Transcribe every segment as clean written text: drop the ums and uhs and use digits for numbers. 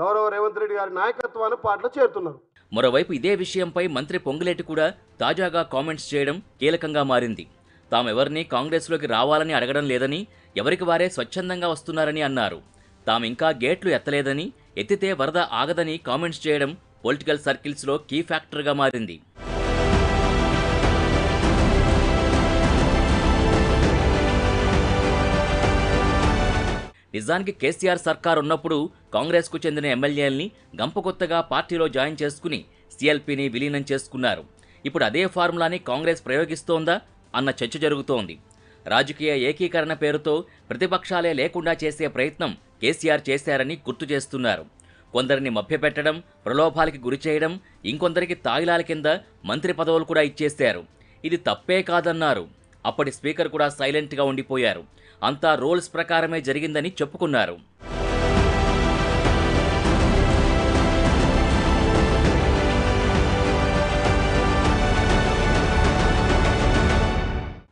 గౌరవ రేవంత్ రెడ్డి గారి నాయకత్వాన్ని పార్టీలో చేరుతున్నారు. మరోవైపు ఇదే విషయంపై మంత్రి పొంగులేటి కూడా తాజాగా కామెంట్స్ చేయడం కీలకంగా మారింది. తామెవరిని కాంగ్రెస్లోకి రావాలని అడగడం లేదని, ఎవరికి వారే స్వచ్ఛందంగా వస్తున్నారని అన్నారు. తామింకా గేట్లు ఎత్తలేదని, ఎత్తితే వరద ఆగదని కామెంట్స్ చేయడం పొలిటికల్ సర్కిల్స్లో కీ ఫ్యాక్టర్గా మారింది. నిజానికి కేసీఆర్ సర్కార్ ఉన్నప్పుడు కాంగ్రెస్కు చెందిన ఎమ్మెల్యేల్ని గంపకొత్తగా పార్టీలో జాయిన్ చేసుకుని సీఎల్పీని విలీనం చేసుకున్నారు. ఇప్పుడు అదే ఫార్ములాని కాంగ్రెస్ ప్రయోగిస్తోందా అన్న చర్చ జరుగుతోంది. రాజకీయ ఏకీకరణ పేరుతో ప్రతిపక్షాలే లేకుండా చేసే ప్రయత్నం కేసీఆర్ చేశారని గుర్తు చేస్తున్నారు. కొందరిని మభ్యపెట్టడం, ప్రలోభాలకి గురిచేయడం, ఇంకొందరికి తాయిలాల కింద మంత్రి పదవులు కూడా ఇచ్చేశారు. ఇది తప్పే కాదన్నారు. అప్పటి స్పీకర్ కూడా సైలెంట్గా ఉండిపోయారు. అంతా రూల్స్ ప్రకారమే జరిగిందని చెప్పుకున్నారు.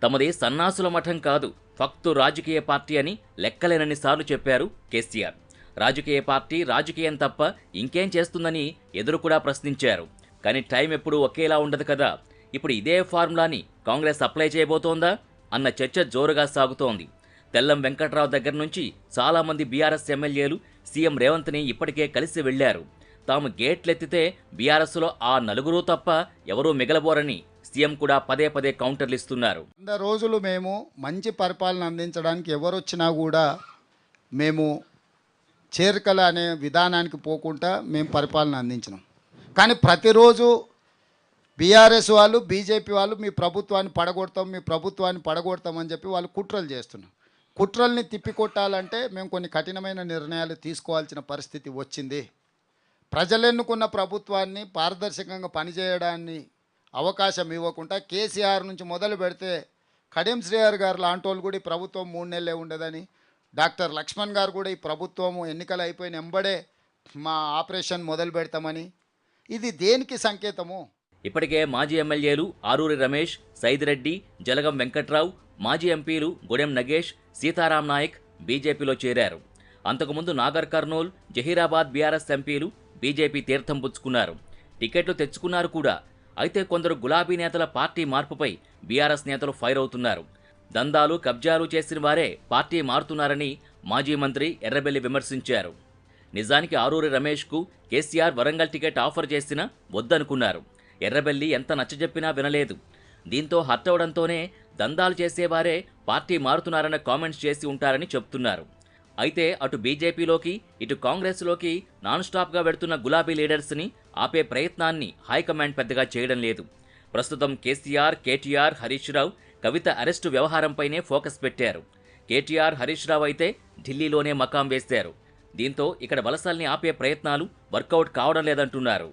తమది సన్నాసుల మఠం కాదు, ఫక్తు రాజకీయ పార్టీ అని లెక్కలేనన్ని సార్లు చెప్పారు కేసీఆర్. రాజకీయ పార్టీ రాజకీయం తప్ప ఇంకేం చేస్తుందని ఎదురు కూడా ప్రశ్నించారు. కానీ టైం ఎప్పుడూ ఒకేలా ఉండదు కదా. ఇప్పుడు ఇదే ఫార్ములాని కాంగ్రెస్ అప్లై చేయబోతోందా అన్న చర్చ జోరుగా సాగుతోంది. తెల్లం వెంకట్రావు దగ్గర నుంచి చాలామంది బీఆర్ఎస్ ఎమ్మెల్యేలు సీఎం రేవంత్ని ఇప్పటికే కలిసి వెళ్లారు. తాము గేట్లెత్తితే బీఆర్ఎస్లో ఆ నలుగురు తప్ప ఎవరూ మిగలబోరని సీఎం కూడా పదే పదే కౌంటర్లు ఇస్తున్నారు. 100 రోజులు మేము మంచి పరిపాలన అందించడానికి ఎవరొచ్చినా కూడా మేము చేరికల అనే విధానానికి పోకుండా మేము పరిపాలన అందించినాం. కానీ ప్రతిరోజు బీఆర్ఎస్ వాళ్ళు, బీజేపీ వాళ్ళు మీ ప్రభుత్వాన్ని పడగొడతామని చెప్పి వాళ్ళు కుట్రలు చేస్తున్నారు. కుట్రల్ని తిప్పికొట్టాలంటే మేము కొన్ని కఠినమైన నిర్ణయాలు తీసుకోవాల్సిన పరిస్థితి వచ్చింది. ప్రజలెన్నుకున్న ప్రభుత్వాన్ని పారదర్శకంగా పనిచేయడాన్ని అవకాశం ఇవ్వకుండా కేసీఆర్ నుంచి మొదలు పెడితే కడియం శ్రీహరి గారు లాంటి వాళ్ళు కూడా ఈ ప్రభుత్వం 3 నెలలే ఉండదని, డాక్టర్ లక్ష్మణ్ గారు కూడా ఈ ప్రభుత్వం ఎన్నికలు అయిపోయిన ఎంబడే మా ఆపరేషన్ మొదలు పెడతామని, ఇది దేనికి సంకేతము? ఇప్పటికే మాజీ ఎమ్మెల్యేలు ఆరూరి రమేష్, సైదిరెడ్డి, జలగం వెంకట్రావు, మాజీ ఎంపీలు గొడెం నగేష్, సీతారాం నాయక్ బీజేపీలో చేరారు. అంతకుముందు నాగర్ కర్నూల్, జహీరాబాద్ బీఆర్ఎస్ ఎంపీలు బీజేపీ తీర్థం పుచ్చుకున్నారు. టికెట్లు తెచ్చుకున్నారు కూడా. అయితే కొందరు గులాబీ నేతల పార్టీ మార్పుపై బీఆర్ఎస్ నేతలు ఫైర్ అవుతున్నారు. దందాలు, కబ్జాలు చేసిన వారే పార్టీ మారుతున్నారని మాజీ మంత్రి ఎర్రబెల్లి విమర్శించారు. నిజానికి ఆరూరి రమేష్కు కేసీఆర్ వరంగల్ టికెట్ ఆఫర్ చేసినా వద్దనుకున్నారు. ఎర్రబెల్లి ఎంత నచ్చజెప్పినా వినలేదు. దీంతో హర్ట్ అవడంతోనే దందాలు చేసేవారే పార్టీ మారుతున్నారన్న కామెంట్స్ చేసి ఉంటారని చెప్తున్నారు. అయితే అటు బీజేపీలోకి ఇటు కాంగ్రెస్లోకి నాన్ స్టాప్గా వెడుతున్న గులాబీ లీడర్స్ని ఆపే ప్రయత్నాన్ని హైకమాండ్ పెద్దగా చేయడం లేదు. ప్రస్తుతం కేసీఆర్, కేటీఆర్, హరీష్ రావు, కవిత అరెస్టు వ్యవహారంపైనే ఫోకస్ పెట్టారు. కేటీఆర్, హరీష్ రావు అయితే ఢిల్లీలోనే మకాం వేశారు. దీంతో ఇక్కడ వలసల్ని ఆపే ప్రయత్నాలు వర్కౌట్ కావడం లేదంటున్నారు.